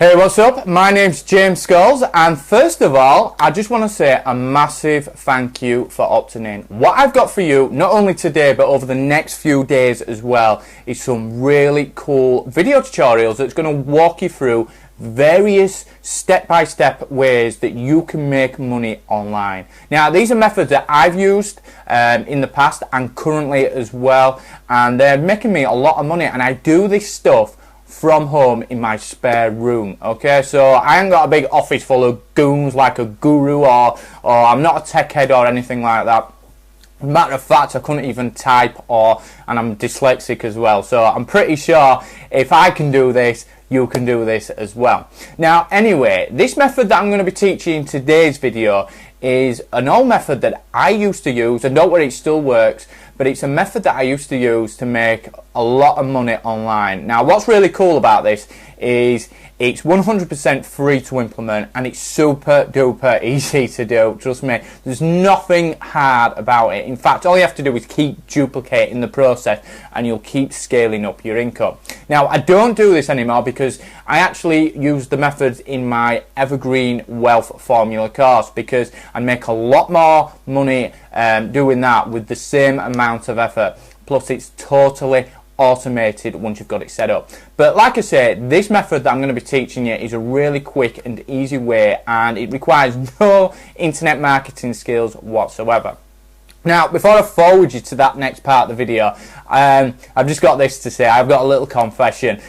Hey, what's up? My name's James Scholes, and first of all, I just want to say a massive thank you for opting in. What I've got for you, not only today, but over the next few days as well, is some really cool video tutorials that's going to walk you through various step-by-step ways that you can make money online. Now, these are methods that I've used in the past and currently as well, and they're making me a lot of money, and I do this stuff from home in my spare room. Okay, so I ain't got a big office full of goons like a guru, or I'm not a tech head or anything like that. Matter of fact, I couldn't even type, and I'm dyslexic as well, so I'm pretty sure if I can do this, you can do this as well. Now anyway, this method that I'm going to be teaching in today's video is an old method that I used to use, and don't worry, it still works, but it's a method that I used to use to make a lot of money online. Now what's really cool about this is it's 100% free to implement, and it's super duper easy to do. Trust me, there's nothing hard about it. In fact, all you have to do is keep duplicating the process and you'll keep scaling up your income. Now I don't do this anymore because I actually use the methods in my Evergreen Wealth Formula course, because I make a lot more money doing that with the same amount of effort. Plus it's totally automated once you've got it set up. But like I said, this method that I'm going to be teaching you is a really quick and easy way, and it requires no internet marketing skills whatsoever. Now, before I forward you to that next part of the video, I've just got this to say. I've got a little confession.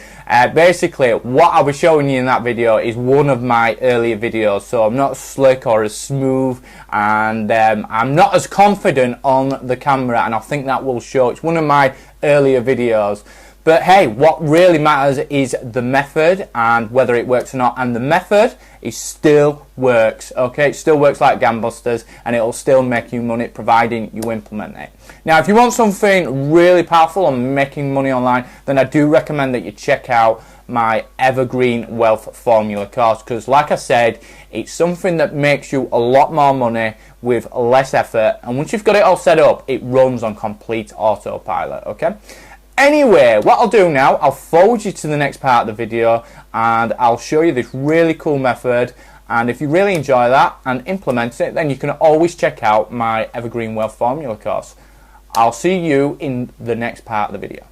Basically, what I'll be showing you in that video is one of my earlier videos, so I'm not slick or as smooth, and I'm not as confident on the camera, and I think that will show. It's one of my earlier videos. But hey, what really matters is the method and whether it works or not, and the method still works, okay? It still works like gangbusters, and it'll still make you money providing you implement it. Now, if you want something really powerful on making money online, then I do recommend that you check out my Evergreen Wealth Formula course, because like I said, it's something that makes you a lot more money with less effort, and once you've got it all set up, it runs on complete autopilot, okay? Anyway, what I'll do now, I'll forward you to the next part of the video, and I'll show you this really cool method, and if you really enjoy that and implement it, then you can always check out my Evergreen Wealth Formula course. I'll see you in the next part of the video.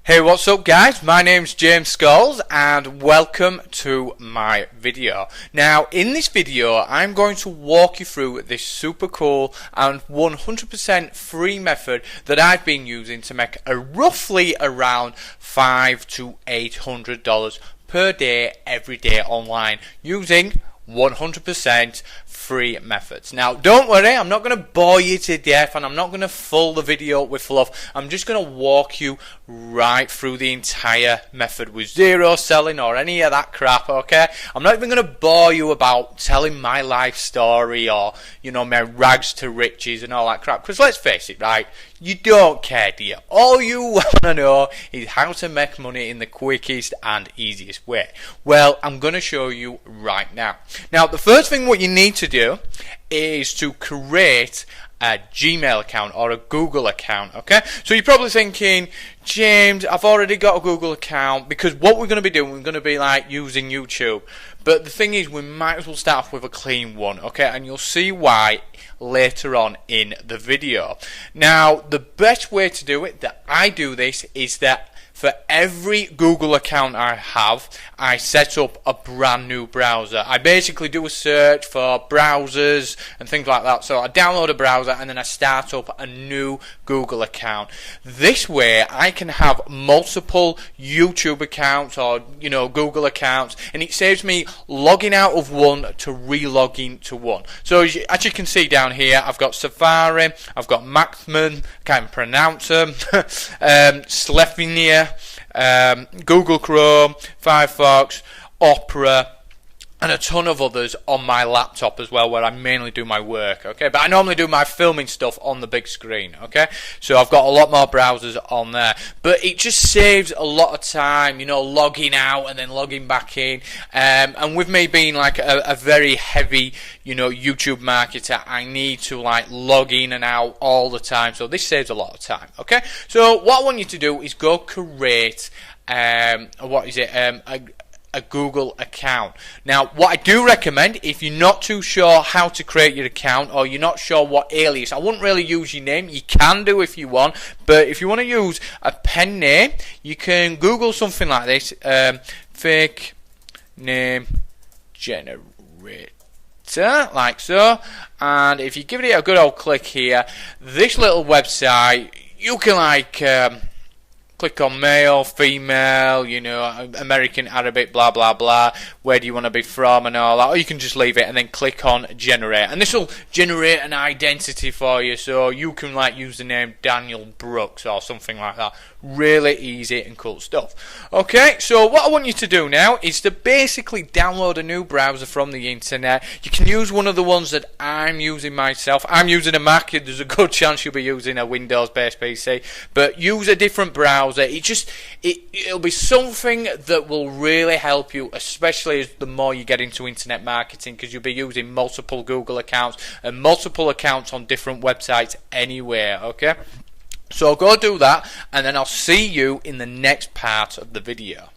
Hey, what's up guys? My name's James Scholes, and welcome to my video. Now in this video I'm going to walk you through this super cool and 100% free method that I've been using to make roughly around $500 to $800 per day every day online using 100% free methods. Now don't worry, I'm not going to bore you to death, and I'm not going to fill the video with fluff. I'm just going to walk you right through the entire method with zero selling or any of that crap, okay? I'm not even going to bore you about telling my life story or, you know, my rags to riches and all that crap, because let's face it, right? You don't care, do you? All you want to know is how to make money in the quickest and easiest way. Well, I'm going to show you right now. Now, the first thing what you need to do is to create a Gmail account or a Google account, okay? So you're probably thinking, James, I've already got a Google account, because what we're going to be doing, we're going to be like using YouTube. But the thing is, we might as well start off with a clean one, okay? And you'll see why later on in the video. Now, the best way to do it, that I do this, is that for every Google account I have, I set up a brand new browser. I basically do a search for browsers and things like that. So I download a browser and then I start up a new Google account. This way I can have multiple YouTube accounts or, you know, Google accounts, and it saves me logging out of one to re-logging to one. So as you can see down here, I've got Safari, I've got Maxman, can't pronounce them, Slovenia, Google Chrome, Firefox, Opera, and a ton of others on my laptop as well, where I mainly do my work, okay? But I normally do my filming stuff on the big screen, okay? So I've got a lot more browsers on there. But it just saves a lot of time, you know, logging out and then logging back in. And with me being like a very heavy, you know, YouTube marketer, I need to like log in and out all the time. So this saves a lot of time, okay? So what I want you to do is go create, a Google account. Now, what I do recommend, if you're not too sure how to create your account, or you're not sure what alias, I wouldn't really use your name. You can do if you want, but if you want to use a pen name, you can Google something like this, fake name generator, like so, and if you give it a good old click here, this little website, you can like click on male, female, you know, American, Arabic, blah blah blah, where do you want to be from and all that, or you can just leave it and then click on generate, and this will generate an identity for you, so you can like use the name Daniel Brooks or something like that. Really easy and cool stuff. Okay, so what I want you to do now is to basically download a new browser from the internet. You can use one of the ones that I'm using myself. I'm using a Mac. There's a good chance you'll be using a Windows-based PC, but use a different browser. It'll be something that will really help you, especially as the more you get into internet marketing, because you'll be using multiple Google accounts and multiple accounts on different websites anyway. Okay, so go do that, and then I'll see you in the next part of the video.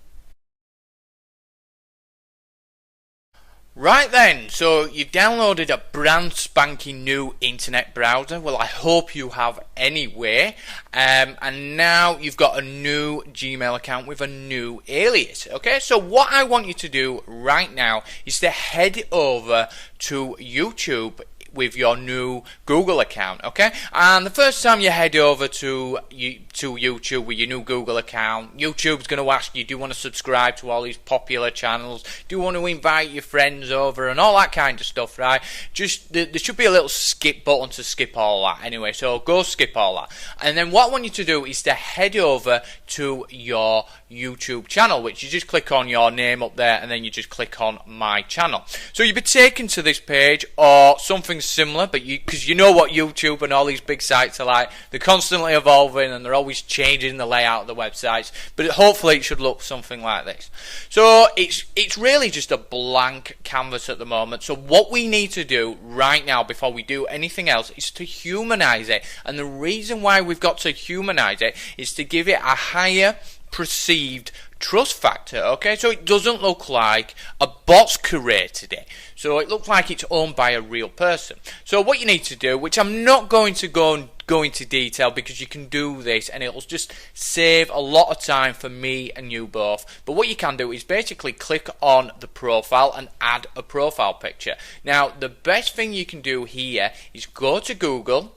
Right then, so you've downloaded a brand spanking new internet browser. Well, I hope you have anyway. And now you've got a new Gmail account with a new alias. Okay, so what I want you to do right now is to head over to YouTube with your new Google account, okay? And the first time you head over to YouTube with your new Google account, YouTube's going to ask you, do you want to subscribe to all these popular channels? Do you want to invite your friends over and all that kind of stuff, right? Just there should be a little skip button to skip all that anyway, so go skip all that. And then what I want you to do is to head over to your YouTube channel, which you just click on your name up there and then you just click on my channel. So you'll be taken to this page or something similar, but because you know what YouTube and all these big sites are like, they're constantly evolving and they're always changing the layout of the websites, but hopefully it should look something like this. So it's really just a blank canvas at the moment, so what we need to do right now before we do anything else is to humanize it, and the reason why we've got to humanize it is to give it a higher perceived trust factor, okay? So it doesn't look like a bot's created it, so it looks like it's owned by a real person. So what you need to do, which I'm not going to go into detail because you can do this and it'll just save a lot of time for me and you both, but what you can do is basically click on the profile and add a profile picture. Now the best thing you can do here is go to Google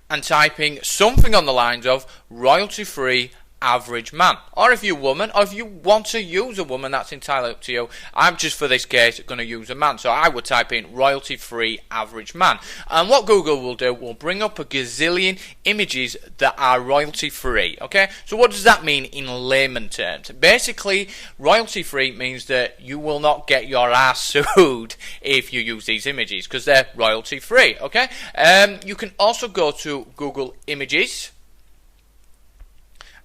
and typing something on the lines of royalty-free average man, or if you're a woman, or if you want to use a woman, that's entirely up to you. I'm just for this case going to use a man, so I would type in royalty free average man, and what Google will do will bring up a gazillion images that are royalty free. Okay, so what does that mean in layman terms? Basically, royalty free means that you will not get your ass sued if you use these images because they're royalty free. Okay, you can also go to Google Images,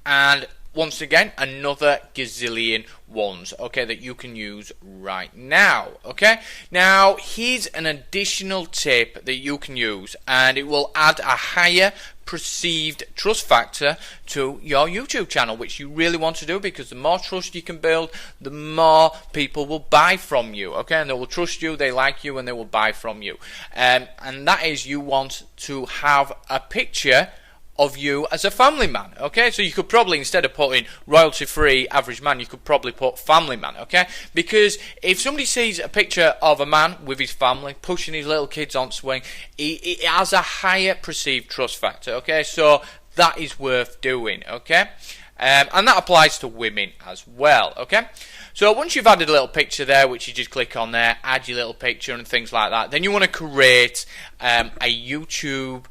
and once again another gazillion ones, okay, that you can use right now. Okay, now here's an additional tip that you can use, and it will add a higher perceived trust factor to your YouTube channel, which you really want to do, because the more trust you can build, the more people will buy from you, okay, and they will trust you, they like you, and they will buy from you. And that is, you want to have a picture of you as a family man, okay? So you could probably, instead of putting royalty free average man, you could probably put family man, okay? Because if somebody sees a picture of a man with his family pushing his little kids on swing, it has a higher perceived trust factor, okay? So that is worth doing, okay? And that applies to women as well, okay? So once you've added a little picture there, which you just click on there, add your little picture and things like that, then you want to create a YouTube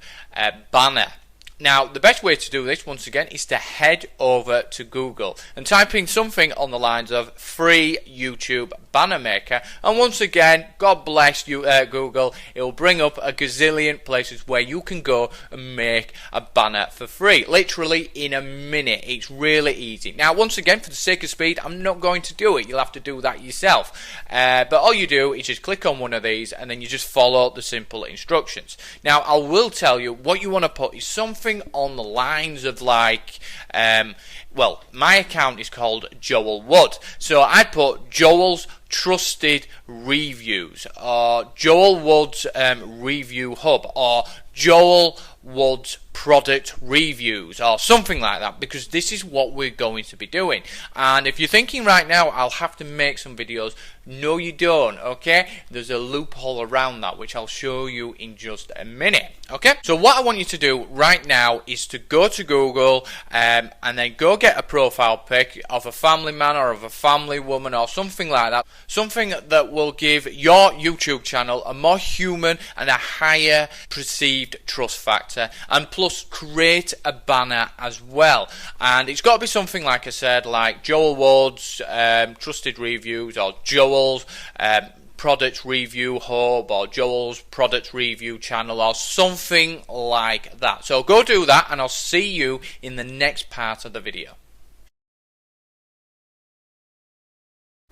banner. Now, the best way to do this, once again, is to head over to Google and type in something on the lines of free YouTube banner maker. And once again, God bless you, Google, it will bring up a gazillion places where you can go and make a banner for free. Literally in a minute. It's really easy. Now, once again, for the sake of speed, I'm not going to do it. You'll have to do that yourself. But all you do is just click on one of these and then you just follow the simple instructions. Now, I will tell you what you want to put is something on the lines of like well, my account is called Joel Wood. So I'd put Joel's Trusted Reviews, or Joel Wood's Review Hub, or Joel Wood's Product Reviews, or something like that, because this is what we're going to be doing. And if you're thinking right now, I'll have to make some videos, no you don't, okay? There's a loophole around that, which I'll show you in just a minute, okay? So what I want you to do right now is to go to Google and then go get a profile pic of a family man or of a family woman or something like that, something that will give your YouTube channel a more human and a higher perceived trust factor, and plus create a banner as well. And it's got to be something, like I said, like Joel Wood's Trusted Reviews, or Joel's Product Review Hub, or Joel's Product Review Channel, or something like that. So go do that, and I'll see you in the next part of the video.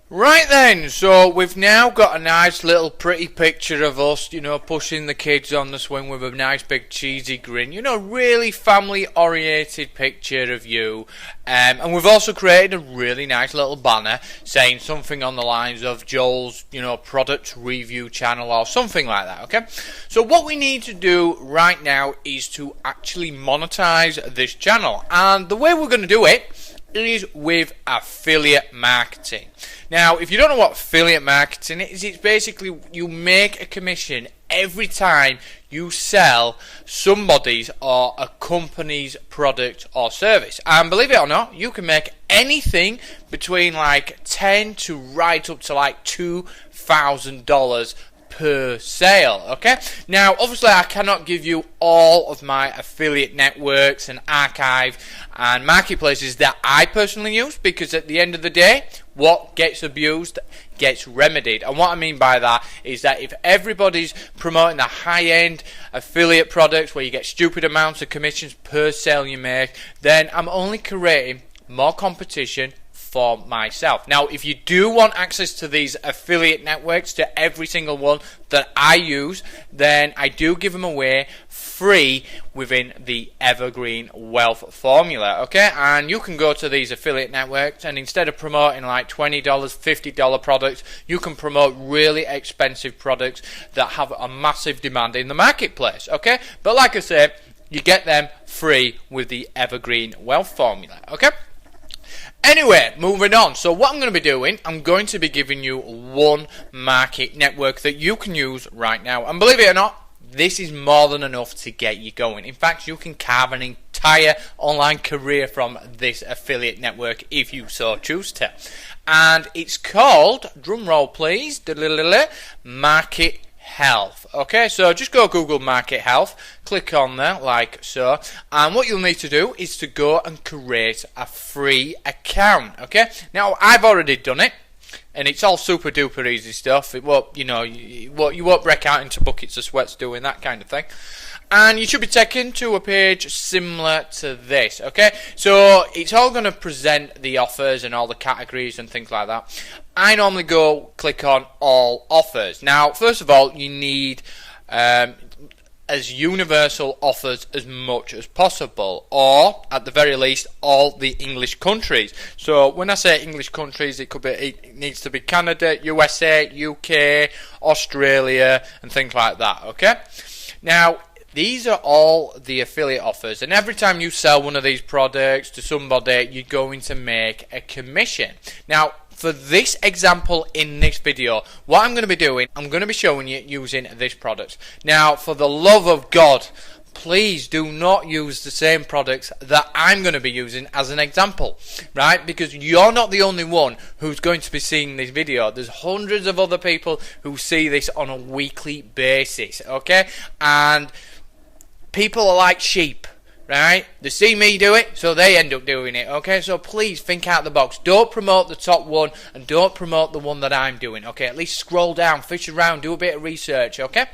Right then, so we've now got a nice little pretty picture of us, you know, pushing the kids on the swing with a nice big cheesy grin, you know, really family oriented picture of you. And we've also created a really nice little banner saying something on the lines of Joel's, you know, Product Review Channel, or something like that, okay? So what we need to do right now is to actually monetize this channel, and the way we're going to do it is with affiliate marketing. Now, if you don't know what affiliate marketing is, it's basically you make a commission every time you sell somebody's or a company's product or service. And believe it or not, you can make anything between like 10 to right up to like $2,000 per sale, okay? Now, obviously, I cannot give you all of my affiliate networks and archive and marketplaces that I personally use, because at the end of the day, what gets abused gets remedied. And what I mean by that is that if everybody's promoting the high-end affiliate products where you get stupid amounts of commissions per sale you make, then I'm only creating more competition for myself. Now, if you do want access to these affiliate networks, to every single one that I use, then I do give them away free within the Evergreen Wealth Formula, okay? And you can go to these affiliate networks, and instead of promoting like $20, $50 products, you can promote really expensive products that have a massive demand in the marketplace, okay? But like I said, you get them free with the Evergreen Wealth Formula, okay? Anyway, moving on. So what I'm going to be doing, I'm going to be giving you one market network that you can use right now. And believe it or not, this is more than enough to get you going. In fact, you can carve an entire online career from this affiliate network if you so choose to. And it's called, drum roll please, Market Health. Okay, so just go Google Market Health, click on there like so, and what you'll need to do is to go and create a free account. Okay, now I've already done it, and it's all super duper easy stuff. It won't, you know, you won't break out into buckets of sweats doing that kind of thing. And you should be taken to a page similar to this, okay? So it's all going to present the offers and all the categories and things like that. I normally go click on all offers. Now, first of all, you need as universal offers as much as possible, or at the very least all the English countries. So when I say English countries, it needs to be Canada, USA, UK, Australia, and things like that, okay? Now, these are all the affiliate offers, and every time you sell one of these products to somebody, you're going to make a commission. Now, for this example in this video, what I'm going to be doing, I'm going to be showing you using this product. Now, for the love of God, please do not use the same products that I'm going to be using as an example, right? Because you're not the only one who's going to be seeing this video. There's hundreds of other people who see this on a weekly basis, okay? And people are like sheep, right? They see me do it, so they end up doing it, okay? So please think out the box. Don't promote the top one, and don't promote the one that I'm doing, okay? At least scroll down, fish around, do a bit of research, okay?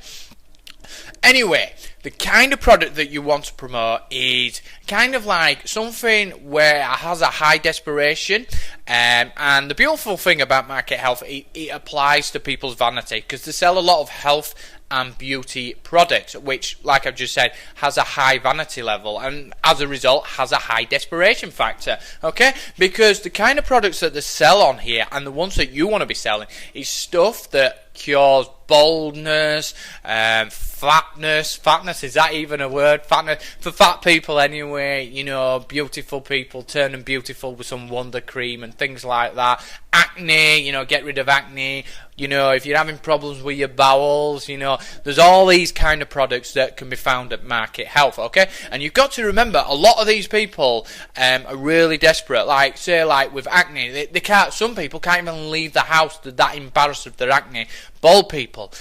Anyway, the kind of product that you want to promote is kind of like something where it has a high desperation, and the beautiful thing about Market Health, it applies to people's vanity, because they sell a lot of health and beauty product, which, like I've just said, has a high vanity level and as a result has a high desperation factor, okay? Because the kind of products that they sell on here and the ones that you want to be selling is stuff that cures baldness, fatness, is that even a word? Fatness, for fat people anyway, you know, beautiful people, turn them beautiful with some wonder cream and things like that. Acne, you know, get rid of acne. You know, if you're having problems with your bowels, you know, there's all these kind of products that can be found at Market Health, okay? And you've got to remember, a lot of these people are really desperate. Like, say, like with acne, they can't. Some people can't even leave the house. They're that embarrassed of their acne. Bald people.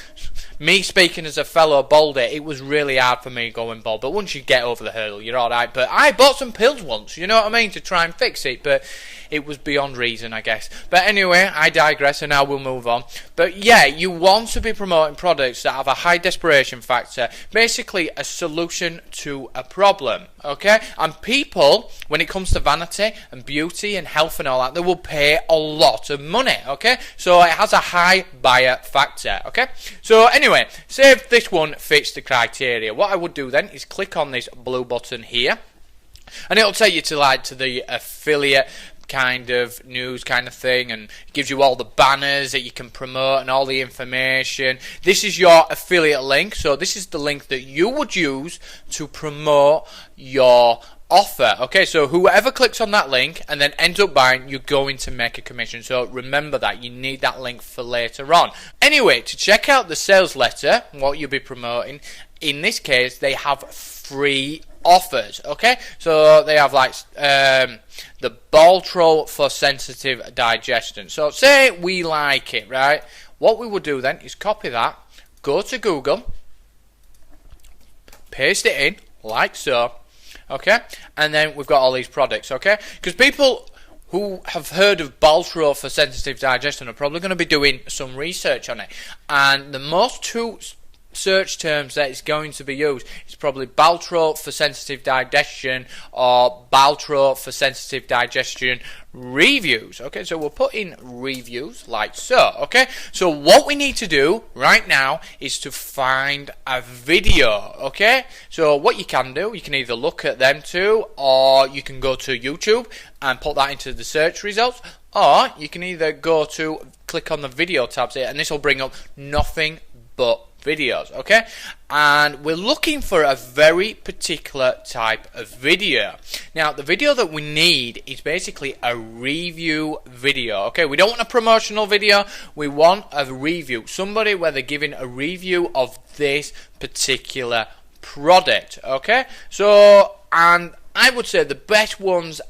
Me speaking as a fellow balder, it was really hard for me going bald. But once you get over the hurdle, you're all right. But I bought some pills once, you know what I mean, to try and fix it. But it was beyond reason, I guess. But anyway, I digress, and now we'll move on. But yeah, you want to be promoting products that have a high desperation factor, basically a solution to a problem, okay? And people, when it comes to vanity and beauty and health and all that, they will pay a lot of money, okay? So it has a high buyer factor, okay? So anyway, say if this one fits the criteria, what I would do then is click on this blue button here, and it'll take you to the affiliate kind of news kind of thing, and it gives you all the banners that you can promote and all the information. This is your affiliate link, so this is the link that you would use to promote your offer, okay? So whoever clicks on that link and then ends up buying, you're going to make a commission. So remember that you need that link for later on. Anyway, to check out the sales letter, what you'll be promoting, in this case they have free offers, okay? So they have like the Baltro for sensitive digestion. So say we like it, right? What we would do then is copy that, go to Google, paste it in like so, okay? And then we've got all these products, okay? Because people who have heard of Baltro for sensitive digestion are probably going to be doing some research on it, and the most two search terms that is going to be used is probably Baltro for sensitive digestion or Baltro for sensitive digestion reviews. Okay, so we'll put in reviews like so. Okay, so what we need to do right now is to find a video. Okay, so what you can do, you can either look at them too, or you can go to YouTube and put that into the search results, or you can either go to click on the video tabs here, and this will bring up nothing but videos, okay? And we're looking for a very particular type of video. Now, the video that we need is basically a review video, okay? We don't want a promotional video, we want a review. Somebody where they're giving a review of this particular product, okay? So, and I would say the best ones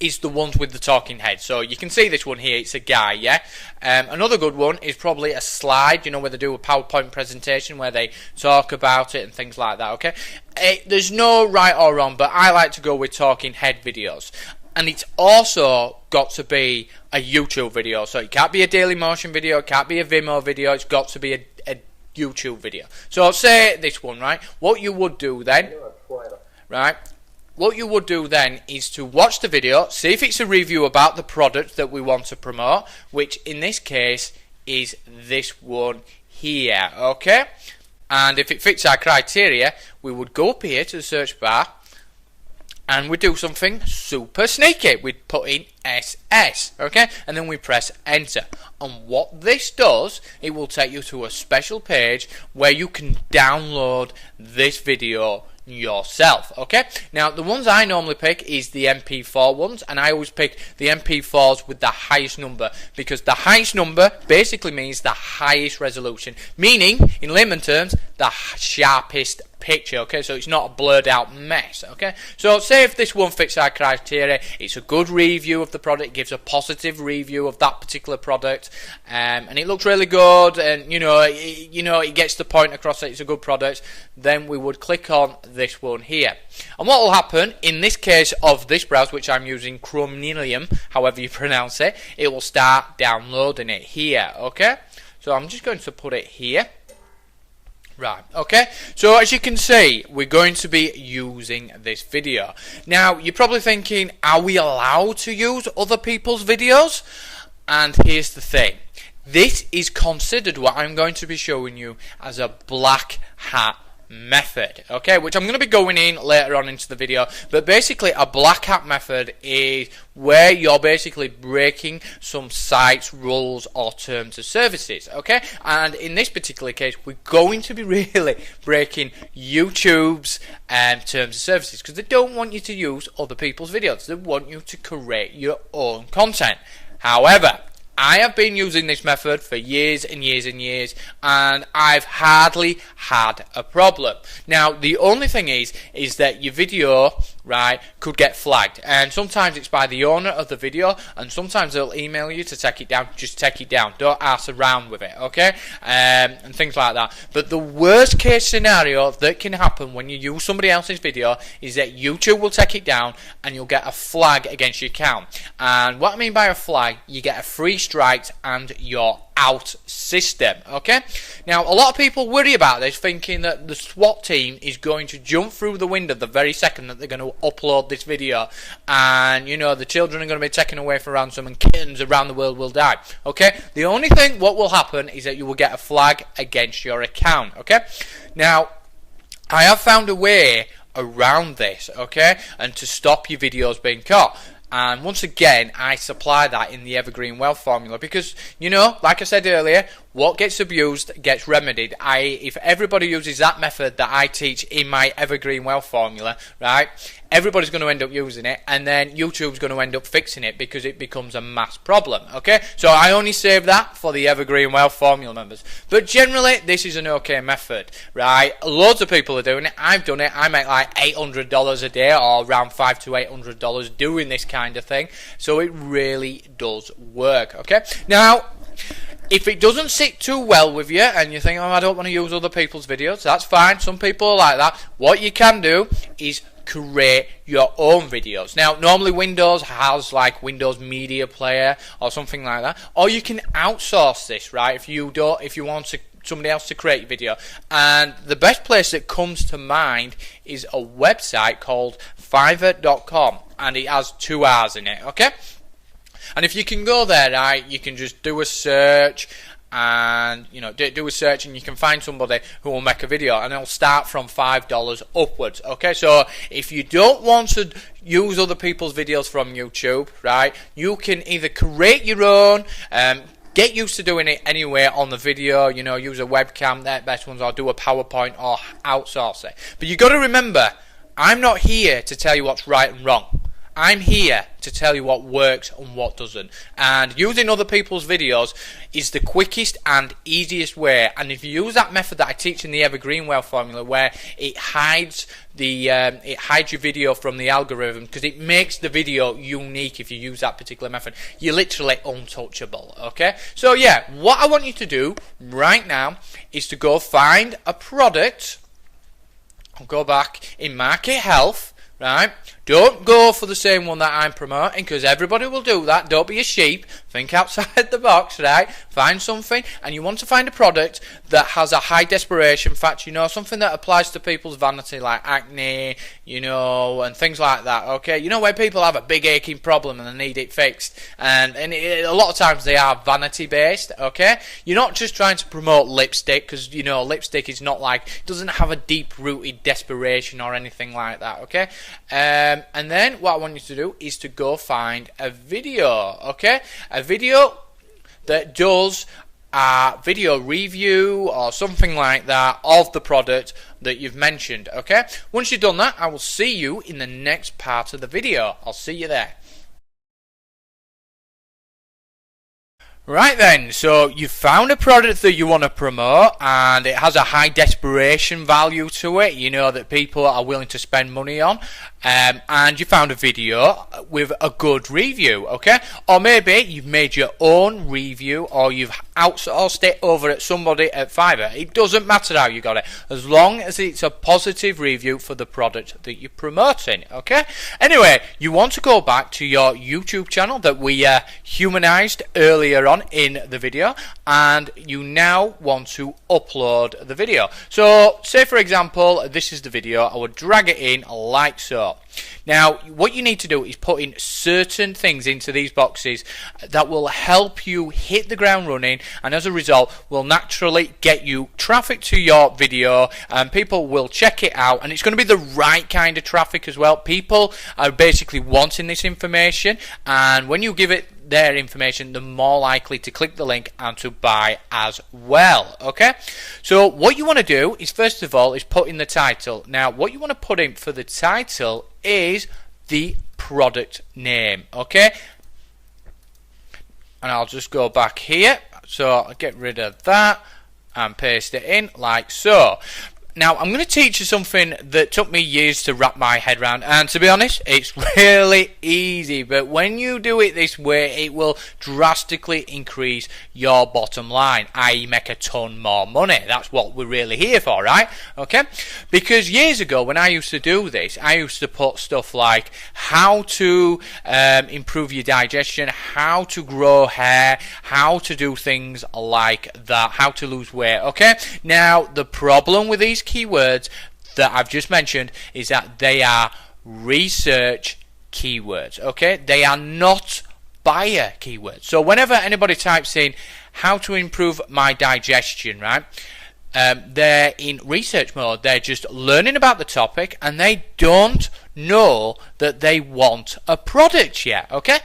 is the ones with the talking head. So you can see this one here, it's a guy, yeah? Another good one is probably a slide, you know, where they do a PowerPoint presentation where they talk about it and things like that, okay? There's no right or wrong, but I like to go with talking head videos. And it's also got to be a YouTube video. So it can't be a Daily Motion video, it can't be a Vimeo video, it's got to be a YouTube video. So I'll say this one, right? What you would do then, right? What you would do then is to watch the video, see if it's a review about the product that we want to promote, which in this case is this one here, okay? And if it fits our criteria, we would go up here to the search bar and we do something super sneaky. We'd put in SS, okay? And then we press enter. And what this does, it will take you to a special page where you can download this video yourself, okay? Now, the ones I normally pick is the MP4 ones, and I always pick the MP4s with the highest number, because the highest number basically means the highest resolution, meaning, in layman terms, the sharpest picture, okay? So it's not a blurred out mess, okay? So say if this one fits our criteria, it's a good review of the product, it gives a positive review of that particular product, and it looks really good, and you know it gets the point across that it's a good product, then we would click on this one here. And what will happen in this case of this browser, which I'm using, Chromium, however you pronounce it, it will start downloading it here, okay? So I'm just going to put it here. Right, okay, so as you can see, we're going to be using this video. Now, you're probably thinking, are we allowed to use other people's videos? And here's the thing. This is considered what I'm going to be showing you as a black hat method, okay, which I'm going to be going in later on into the video. But basically a black hat method is where you're basically breaking some site's rules or terms of services, okay, and in this particular case we're going to be really breaking YouTube's terms of services, because they don't want you to use other people's videos, they want you to create your own content. However, I have been using this method for years and years and years, and I've hardly had a problem. Now, the only thing is that your video, right, could get flagged, and sometimes it's by the owner of the video, and sometimes they'll email you to take it down. Just take it down, don't ass around with it, okay, and things like that. But the worst case scenario that can happen when you use somebody else's video is that YouTube will take it down and you'll get a flag against your account. And what I mean by a flag, you get a free strike and you're out system, okay. Now a lot of people worry about this, thinking that the SWAT team is going to jump through the window the very second that they're going to upload this video, and you know the children are going to be taken away for ransom and kittens around the world will die, okay. The only thing what will happen is that you will get a flag against your account, okay. Now I have found a way around this, okay, and to stop your videos being caught. And once again, I supply that in the Evergreen Wealth formula, because, you know, like I said earlier, what gets abused gets remedied. If everybody uses that method that I teach in my Evergreen Wealth formula, right, everybody's going to end up using it, and then YouTube's going to end up fixing it because it becomes a mass problem, okay? So I only save that for the Evergreen Wealth formula members. But generally, this is an okay method, right? Loads of people are doing it. I've done it. I make like $800 a day, or around $500 to $800 doing this kind of thing. So it really does work, okay? Now, if it doesn't sit too well with you and you think, oh, I don't want to use other people's videos, that's fine. Some people are like that. What you can do is create your own videos. Now, normally Windows has like Windows Media Player or something like that, or you can outsource this, right? If you want somebody else to create your video, and the best place that comes to mind is a website called Fiverr.com, and it has 2 R's in it, okay? And if you can go there, right, you can just do a search, and you know, do a search, and you can find somebody who will make a video, and it'll start from $5 upwards, okay? So if you don't want to use other people's videos from YouTube, right, you can either create your own, get used to doing it anyway on the video, you know, use a webcam, they're the best ones, or do a PowerPoint, or outsource it. But you got to remember, I'm not here to tell you what's right and wrong. I'm here to tell you what works and what doesn't, and using other people's videos is the quickest and easiest way. And if you use that method that I teach in the Evergreen Wealth formula, where it hides your video from the algorithm, because it makes the video unique if you use that particular method, you're literally untouchable, okay? So yeah, what I want you to do right now is to go find a product. I'll go back in Market Health, right? Don't go for the same one that I'm promoting, because everybody will do that. Don't be a sheep. Think outside the box, right? Find something, and you want to find a product that has a high desperation factor, you know, something that applies to people's vanity, like acne, you know, and things like that, okay? You know, where people have a big aching problem and they need it fixed, and a lot of times they are vanity based, okay? You're not just trying to promote lipstick, because, you know, lipstick is not like, it doesn't have a deep rooted desperation or anything like that, okay? And then what I want you to do is to go find a video, okay? A video that does a video review or something like that of the product that you've mentioned, okay? Once you've done that, I will see you in the next part of the video. I'll see you there. Right then, so you found a product that you want to promote, and it has a high desperation value to it, you know, that people are willing to spend money on, and you found a video with a good review, okay? Or maybe you've made your own review, or you've outsourced it over at somebody at Fiverr. It doesn't matter how you got it, as long as it's a positive review for the product that you're promoting, okay? Anyway, you want to go back to your YouTube channel that we humanized earlier on in the video, and you now want to upload the video. So say for example, this is the video. I would drag it in like so. got. Now, what you need to do is put in certain things into these boxes that will help you hit the ground running, and as a result will naturally get you traffic to your video, and people will check it out, and it's going to be the right kind of traffic as well. People are basically wanting this information, and when you give it their information, they're more likely to click the link and to buy as well. Okay, so what you want to do is, first of all, is put in the title. Now, what you want to put in for the title is the product name. Okay, and I'll just go back here, so I'll get rid of that and paste it in like so. Now, I'm going to teach you something that took me years to wrap my head around, and to be honest, it's really easy, but when you do it this way, it will drastically increase your bottom line, i.e. make a ton more money. That's what we're really here for, right? Okay? Because years ago, when I used to do this, I used to put stuff like how to improve your digestion, how to grow hair, how to do things like that, how to lose weight, okay? Now, the problem with these keywords that I've just mentioned is that they are research keywords, okay? They are not buyer keywords. So whenever anybody types in how to improve my digestion, right, they're in research mode. They're just learning about the topic, and they don't know that they want a product yet, okay?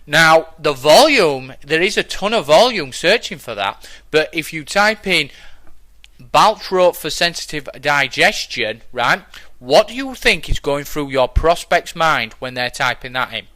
Now, the volume, there is a ton of volume searching for that, but if you type in Baltro for sensitive digestion, right, what do you think is going through your prospect's mind when they're typing that in?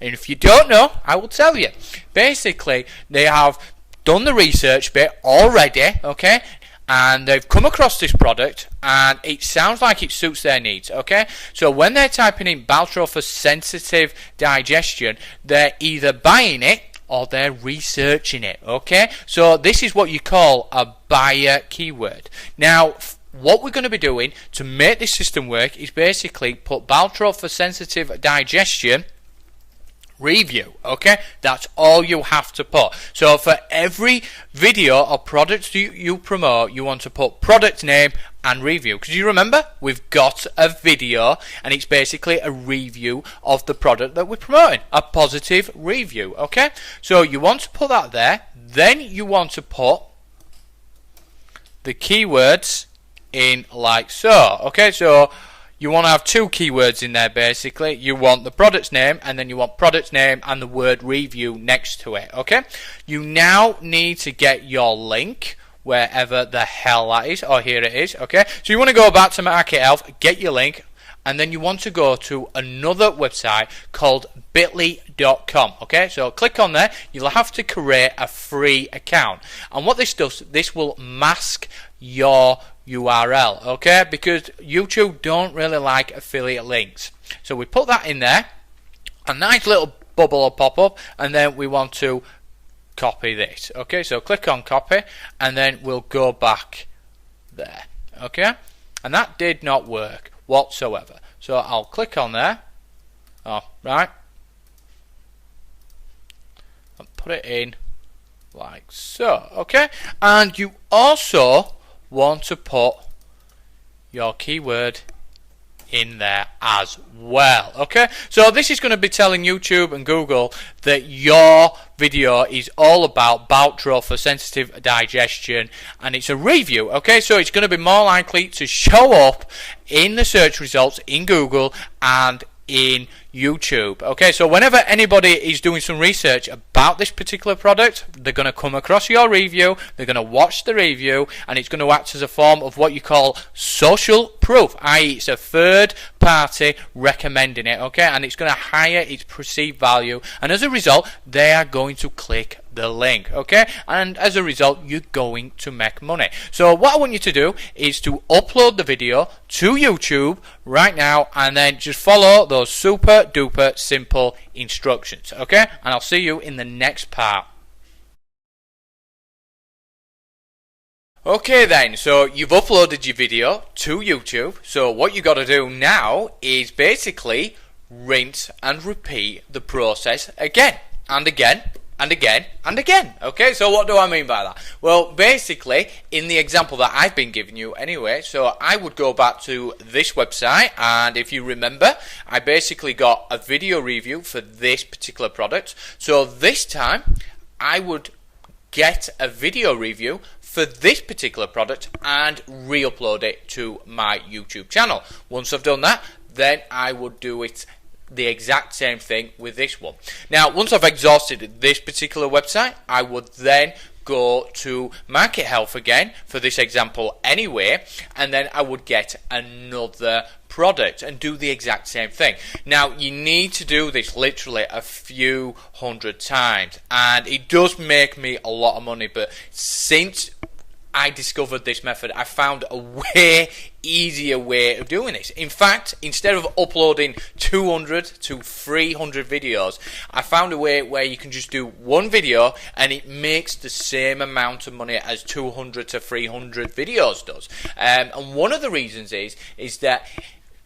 And if you don't know, I will tell you. Basically, they have done the research bit already, okay, and they've come across this product, and it sounds like it suits their needs, okay? So when they're typing in Baltro for sensitive digestion, they're either buying it or they're researching it, okay? So this is what you call a buyer keyword. Now, what we're going to be doing to make this system work is basically put Baltro for sensitive digestion review, okay? That's all you have to put. So for every video or product you promote, you want to put product name and review, because you remember we've got a video and it's basically a review of the product that we're promoting, a positive review, okay? So you want to put that there. Then you want to put the keywords in like so, okay? So you want to have two keywords in there basically. You want the product's name, and then you want product's name and the word review next to it, okay? You now need to get your link wherever the hell that is. Oh, here it is, okay? So you want to go back to Market Health, get your link, and then you want to go to another website called bit.ly.com, okay? So click on there. You'll have to create a free account. And what this does, this will mask your URL, okay? Because YouTube don't really like affiliate links. So we put that in there. A nice little bubble will pop up, and then we want to copy this, okay? So click on copy, and then we'll go back there, okay? And that did not work whatsoever. So I'll click on there. Oh, right. And put it in like so, okay? And you also want to put your keyword in there as well, okay? So this is going to be telling YouTube and Google that your video is all about Baltro for sensitive digestion, and it's a review, okay? So it's going to be more likely to show up in the search results in Google and in YouTube, okay? So whenever anybody is doing some research about this particular product, they're going to come across your review, they're going to watch the review, and it's going to act as a form of what you call social proof, i.e. it's a third party recommending it, okay? And it's going to higher its perceived value, and as a result they are going to click the link, okay? And as a result you're going to make money. So what I want you to do is to upload the video to YouTube right now, and then just follow those super duper simple instructions, okay? And I'll see you in the next part. Okay then, so you've uploaded your video to YouTube. So what you got to do now is basically rinse and repeat the process again and again and again and again. Okay, so what do I mean by that? Well, basically, in the example that I've been giving you anyway, so I would go back to this website, and if you remember, I basically got a video review for this particular product. So this time, I would get a video review for this particular product and re-upload it to my YouTube channel. Once I've done that, then I would do it the exact same thing with this one. Now, once I've exhausted this particular website, I would then go to Market Health again for this example anyway, and then I would get another product and do the exact same thing. Now, you need to do this literally a few hundred times, and it does make me a lot of money, but since I discovered this method, I found a way easier way of doing this. In fact, instead of uploading 200 to 300 videos, I found a way where you can just do one video and it makes the same amount of money as 200 to 300 videos does. And one of the reasons is that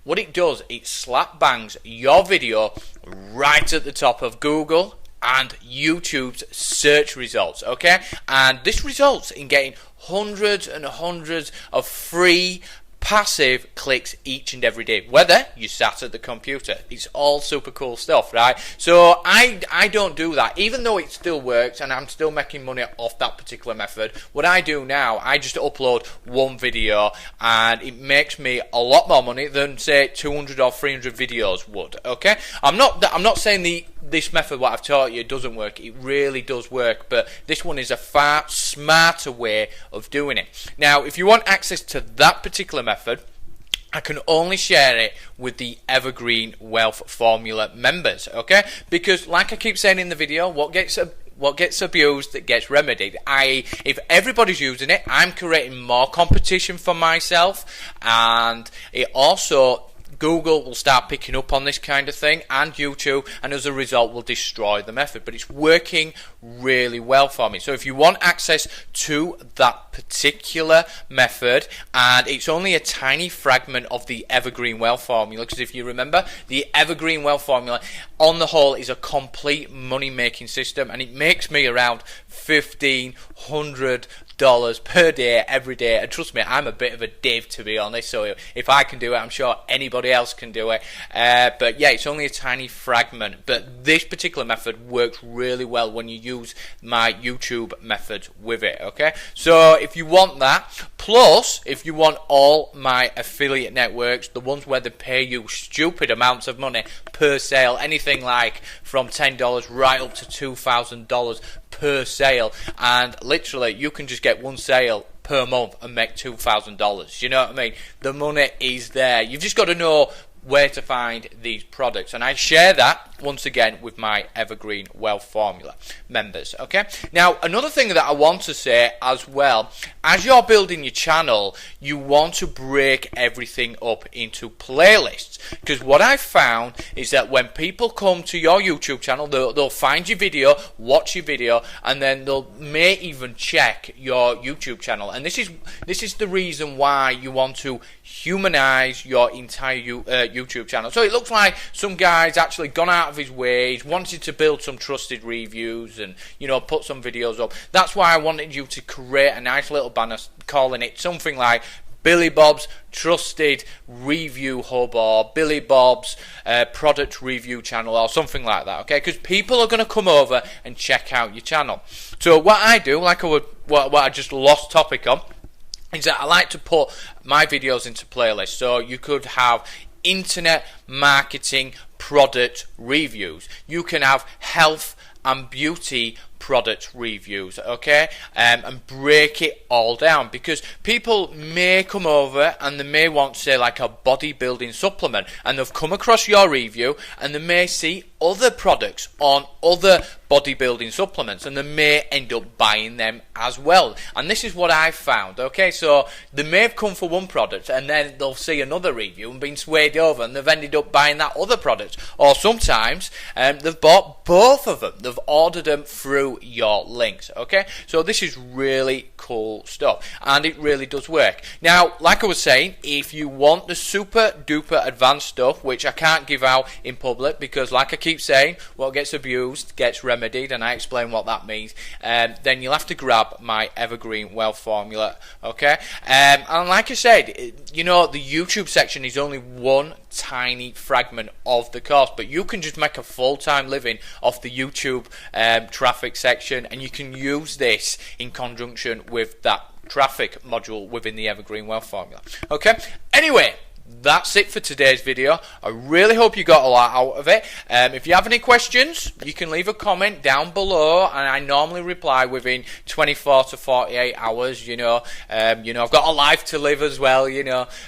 what it does, it slap bangs your video right at the top of Google and YouTube's search results, okay? And this results in getting hundreds and hundreds of free passive clicks each and every day, whether you sat at the computer. It's all super cool stuff, right? So I don't do that, even though it still works and I'm still making money off that particular method. What I do now, I just upload one video and it makes me a lot more money than say 200 or 300 videos would, okay? I'm not saying this method what I've taught you doesn't work. It really does work, but this one is a far smarter way of doing it. Now, if you want access to that particular method, I can only share it with the Evergreen Wealth Formula members, okay? Because like I keep saying in the video, what gets abused, that gets remedied. If everybody's using it, I'm creating more competition for myself, and it also, Google will start picking up on this kind of thing, and YouTube, and as a result will destroy the method. But it's working really well for me. So if you want access to that particular method, and it's only a tiny fragment of the Evergreen Wealth Formula, because if you remember, the Evergreen Wealth Formula on the whole is a complete money making system, and it makes me around $1,500 per day, every day. And trust me, I'm a bit of a div, to be honest, so if I can do it, I'm sure anybody else can do it. But yeah, it's only a tiny fragment, but this particular method works really well when you use my YouTube method with it, okay? So if you want that, plus if you want all my affiliate networks, the ones where they pay you stupid amounts of money per sale, anything like from $10 right up to $2,000 per sale, and literally you can just get one sale per month and make $2,000. You know what I mean? The money is there. You've just got to know where to find these products, and I share that once again with my Evergreen Wealth Formula members, okay? Now, another thing that I want to say as well, as you're building your channel, you want to break everything up into playlists, because what I've found is that when people come to your YouTube channel, they'll find your video, watch your video, and then they'll may even check your YouTube channel. And this is the reason why you want to humanize your entire YouTube channel. So it looks like some guy's actually gone out of his way, he's wanted to build some trusted reviews and, you know, put some videos up. That's why I wanted you to create a nice little banner calling it something like Billy Bob's Trusted Review Hub, or Billy Bob's Product Review Channel, or something like that, okay? Because people are going to come over and check out your channel. So what I do, like what I just lost topic on, is that I like to put my videos into playlists. So you could have internet marketing product reviews. You can have health and beauty product reviews, okay? And break it all down, because people may come over and they may want, say, like a bodybuilding supplement, and they've come across your review and they may see other products on other bodybuilding supplements, and they may end up buying them as well. And this is what I've found, okay? So they may have come for one product and then they'll see another review and been swayed over, and they've ended up buying that other product. Or sometimes they've bought both of them. They've ordered them through through your links. Okay, so this is really cool stuff, and it really does work. Now, like I was saying, if you want the super duper advanced stuff, which I can't give out in public because, like I keep saying, what gets abused gets remedied, and I explain what that means, then you'll have to grab my Evergreen Wealth Formula. Okay, and like I said, you know, the YouTube section is only one tiny fragment of the course, but you can just make a full-time living off the YouTube traffic section, and you can use this in conjunction with that traffic module within the Evergreen Wealth Formula. Okay, anyway, that's it for today's video. I really hope you got a lot out of it. If you have any questions, you can leave a comment down below, and I normally reply within 24 to 48 hours. You know, I've got a life to live as well.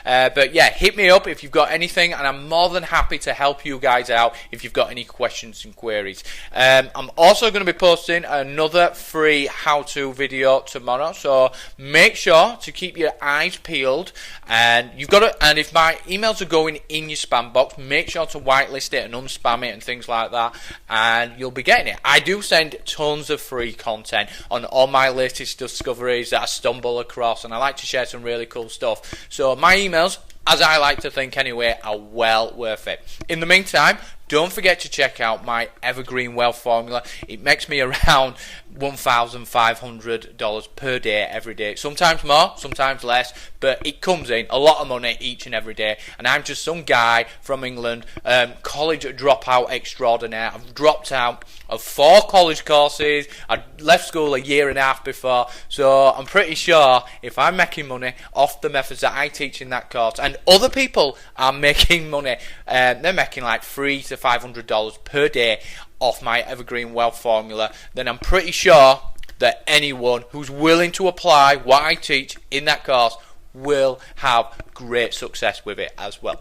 But yeah, hit me up if you've got anything, and I'm more than happy to help you guys out if you've got any questions and queries. I'm also going to be posting another free how-to video tomorrow, so make sure to keep your eyes peeled. And you've got to, and if my emails are going in your spam box, make sure to whitelist it and unspam it and things like that, and you'll be getting it. I do send tons of free content on all my latest discoveries that I stumble across, and I like to share some really cool stuff. So my emails, as I like to think anyway, are well worth it. In the meantime, don't forget to check out my Evergreen Wealth Formula. It makes me around $1,500 per day every day. Sometimes more, sometimes less, but it comes in a lot of money each and every day. And I'm just some guy from England, college dropout extraordinaire. I've dropped out of 4 college courses. I left school a year and a half before. So I'm pretty sure if I'm making money off the methods that I teach in that course, and other people are making money, they're making like $300 to $500 per day off my Evergreen Wealth Formula, then I'm pretty sure that anyone who's willing to apply what I teach in that course will have great success with it as well.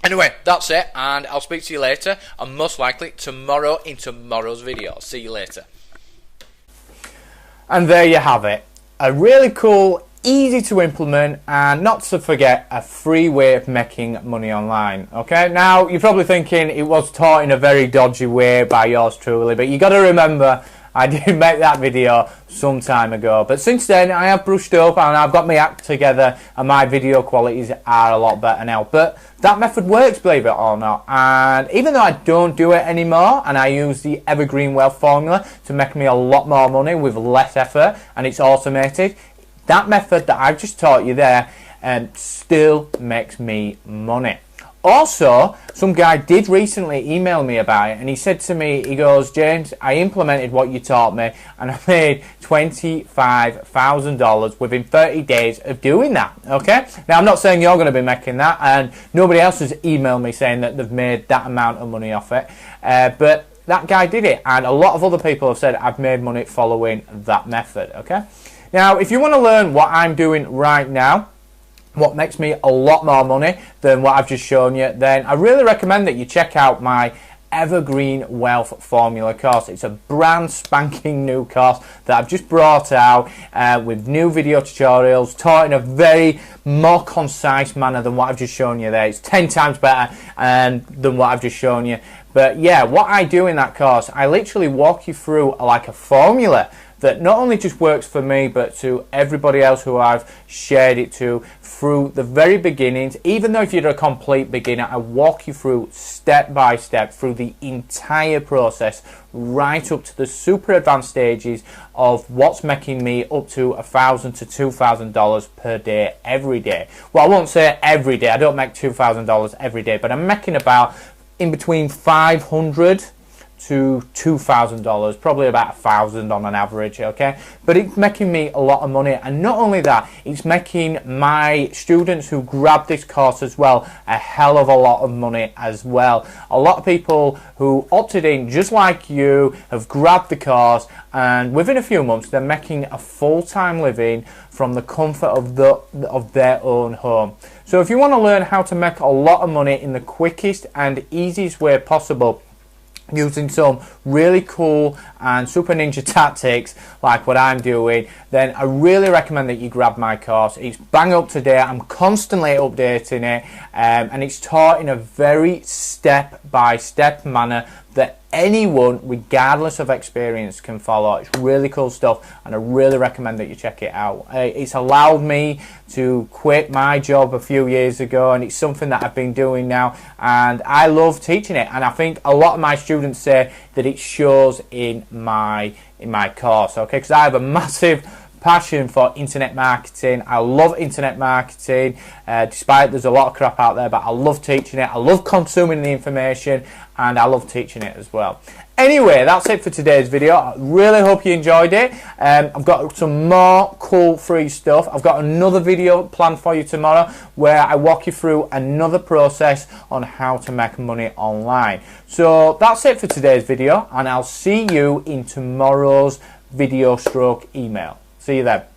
Anyway, that's it, and I'll speak to you later, and most likely tomorrow in tomorrow's video. See you later. And there you have it. A really cool, easy to implement, and not to forget, a free way of making money online. Okay, now you're probably thinking it was taught in a very dodgy way by yours truly, but you got to remember I did make that video some time ago, but since then I have brushed up and I've got my act together, and my video qualities are a lot better now. But that method works, believe it or not, and even though I don't do it anymore and I use the Evergreen Wealth Formula to make me a lot more money with less effort, and it's automated, that method that I've just taught you there still makes me money. Also, some guy did recently email me about it, and he said to me, he goes, James, I implemented what you taught me, and I made $25,000 within 30 days of doing that. Okay? Now, I'm not saying you're going to be making that, and nobody else has emailed me saying that they've made that amount of money off it, but that guy did it, and a lot of other people have said I've made money following that method. Okay? Now, if you want to learn what I'm doing right now, what makes me a lot more money than what I've just shown you, then I really recommend that you check out my Evergreen Wealth Formula course. It's a brand spanking new course that I've just brought out with new video tutorials, taught in a very more concise manner than what I've just shown you there. It's 10 times better than what I've just shown you. But yeah, what I do in that course, I literally walk you through like a formula that not only just works for me, but to everybody else who I've shared it to through the very beginnings. Even though if you're a complete beginner, I walk you through step by step through the entire process, right up to the super advanced stages of what's making me up to $1,000 to $2,000 per day every day. Well, I won't say every day. I don't make $2,000 every day, but I'm making about in between $500 to $2,000, probably about $1,000 on an average. Okay, but it's making me a lot of money, and not only that, it's making my students who grab this course as well a hell of a lot of money as well. A lot of people who opted in just like you have grabbed the course, and within a few months they're making a full-time living from the comfort of their own home. So if you want to learn how to make a lot of money in the quickest and easiest way possible, using some really cool and super ninja tactics like what I'm doing, then I really recommend that you grab my course. It's bang up to date. I'm constantly updating it, and it's taught in a very step-by-step manner that anyone, regardless of experience, can follow. It's really cool stuff, and I really recommend that you check it out. It's allowed me to quit my job a few years ago, and it's something that I've been doing now, and I love teaching it. And I think a lot of my students say that it shows in my course, okay? Because I have a massive passion for internet marketing. I love internet marketing, despite there's a lot of crap out there, but I love teaching it. I love consuming the information, and I love teaching it as well. Anyway, that's it for today's video. I really hope you enjoyed it. I've got some more cool free stuff. I've got another video planned for you tomorrow where I walk you through another process on how to make money online. So that's it for today's video, and I'll see you in tomorrow's video stroke email. See you then.